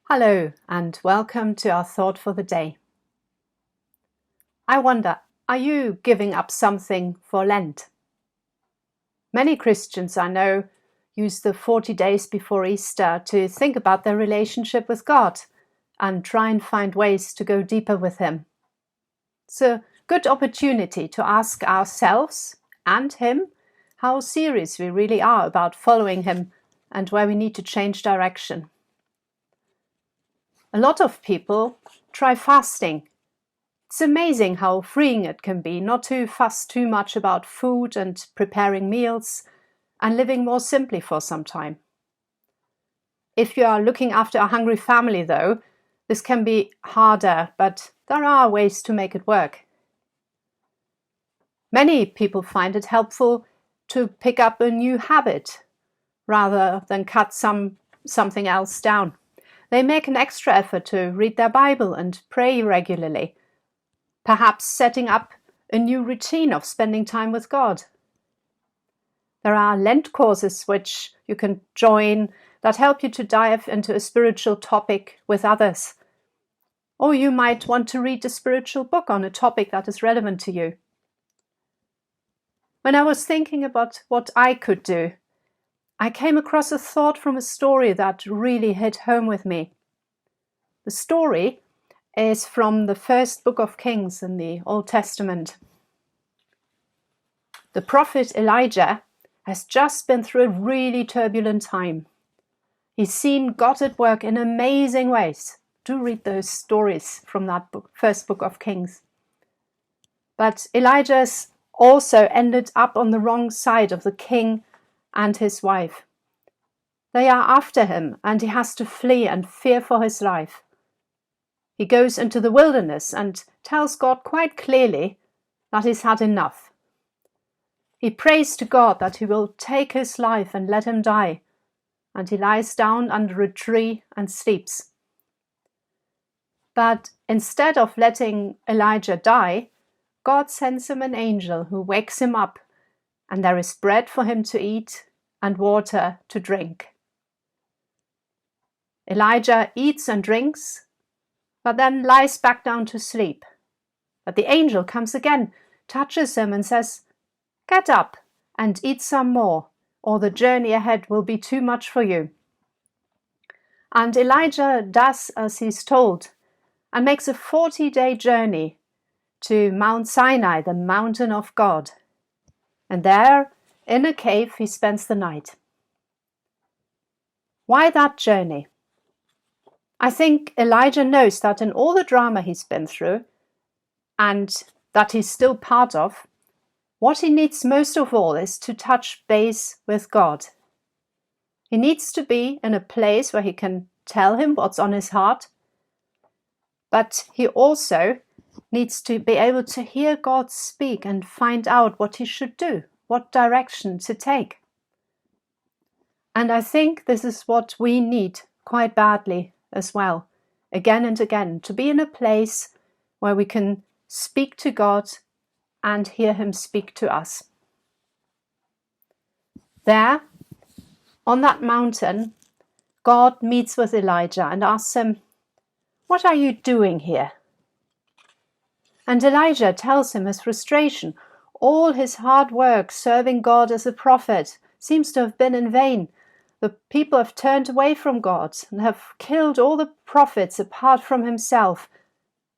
Hello and welcome to our thought for the day. I wonder, are you giving up something for Lent? Many Christians I know use the 40 days before Easter to think about their relationship with God and try and find ways to go deeper with Him. It's a good opportunity to ask ourselves and Him how serious we really are about following Him and where we need to change direction. A lot of people try fasting. It's amazing how freeing it can be not to fuss too much about food and preparing meals and living more simply for some time. If you are looking after a hungry family, though, this can be harder, but there are ways to make it work. Many people find it helpful to pick up a new habit rather than cut something else down. They make an extra effort to read their Bible and pray regularly, perhaps setting up a new routine of spending time with God. There are Lent courses which you can join that help you to dive into a spiritual topic with others. Or you might want to read a spiritual book on a topic that is relevant to you. When I was thinking about what I could do, I came across a thought from a story that really hit home with me. The story is from the first book of Kings in the Old Testament. The prophet Elijah has just been through a really turbulent time. He's seen God at work in amazing ways. Do read those stories from that first book of Kings. But Elijah's also ended up on the wrong side of the king and his wife. They are after him and he has to flee and fear for his life. He goes into the wilderness and tells God quite clearly that he's had enough. He prays to God that he will take his life and let him die, and he lies down under a tree and sleeps. But instead of letting Elijah die, God sends him an angel who wakes him up, and there is bread for him to eat and water to drink. Elijah eats and drinks, but then lies back down to sleep. But the angel comes again, touches him and says, "Get up and eat some more, or the journey ahead will be too much for you." And Elijah does as he's told and makes a 40-day journey to Mount Sinai, the mountain of God. And there, in a cave, he spends the night. Why that journey? I think Elijah knows that in all the drama he's been through, and that he's still part of, what he needs most of all is to touch base with God. He needs to be in a place where he can tell him what's on his heart, but he also needs to be able to hear God speak and find out what he should do, what direction to take. And I think this is what we need quite badly as well, again and again, to be in a place where we can speak to God and hear him speak to us. There, on that mountain, God meets with Elijah and asks him, "What are you doing here?" And Elijah tells him his frustration. All his hard work serving God as a prophet seems to have been in vain. The people have turned away from God and have killed all the prophets apart from himself,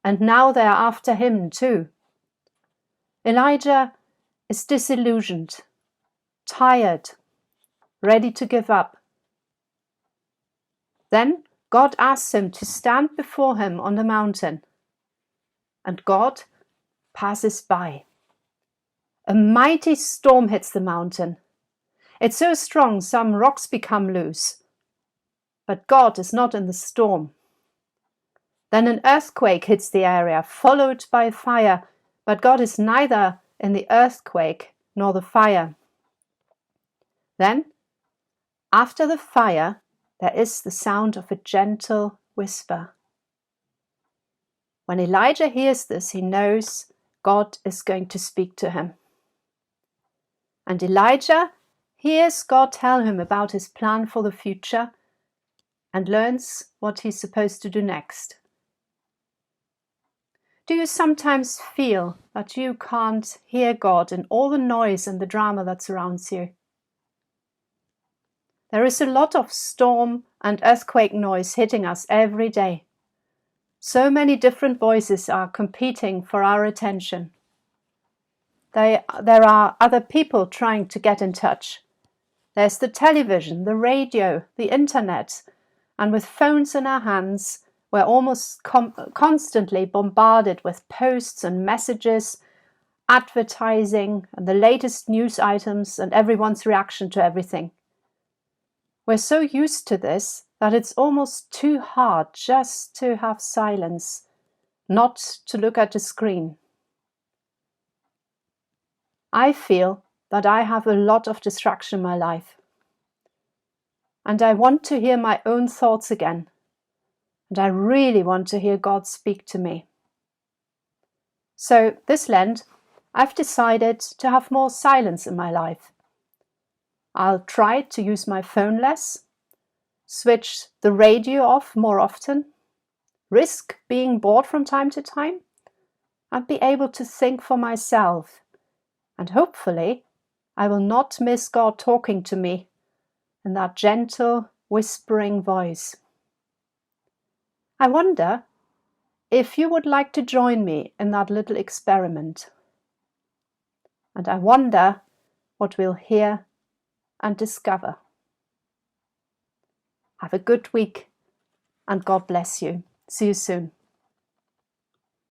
and now they are after him too. Elijah is disillusioned, tired, ready to give up. Then God asks him to stand before him on the mountain, and God passes by. A mighty storm hits the mountain. It's so strong some rocks become loose. But God is not in the storm. Then an earthquake hits the area, followed by fire, but God is neither in the earthquake nor the fire. Then, after the fire, there is the sound of a gentle whisper. When Elijah hears this, he knows God is going to speak to him. And Elijah hears God tell him about his plan for the future, and learns what he's supposed to do next. Do you sometimes feel that you can't hear God in all the noise and the drama that surrounds you? There is a lot of storm and earthquake noise hitting us every day. So many different voices are competing for our attention. There are other people trying to get in touch. There's the television, the radio, the internet, and with phones in our hands, we're almost constantly bombarded with posts and messages, advertising, and the latest news items and everyone's reaction to everything. We're so used to this that it's almost too hard just to have silence, not to look at the screen. I feel that I have a lot of distraction in my life, and I want to hear my own thoughts again, and I really want to hear God speak to me. So this Lent, I've decided to have more silence in my life. I'll try to use my phone less, switch the radio off more often, risk being bored from time to time, and be able to think for myself. And hopefully, I will not miss God talking to me in that gentle, whispering voice. I wonder if you would like to join me in that little experiment. And I wonder what we'll hear and discover. Have a good week, and God bless you. See you soon.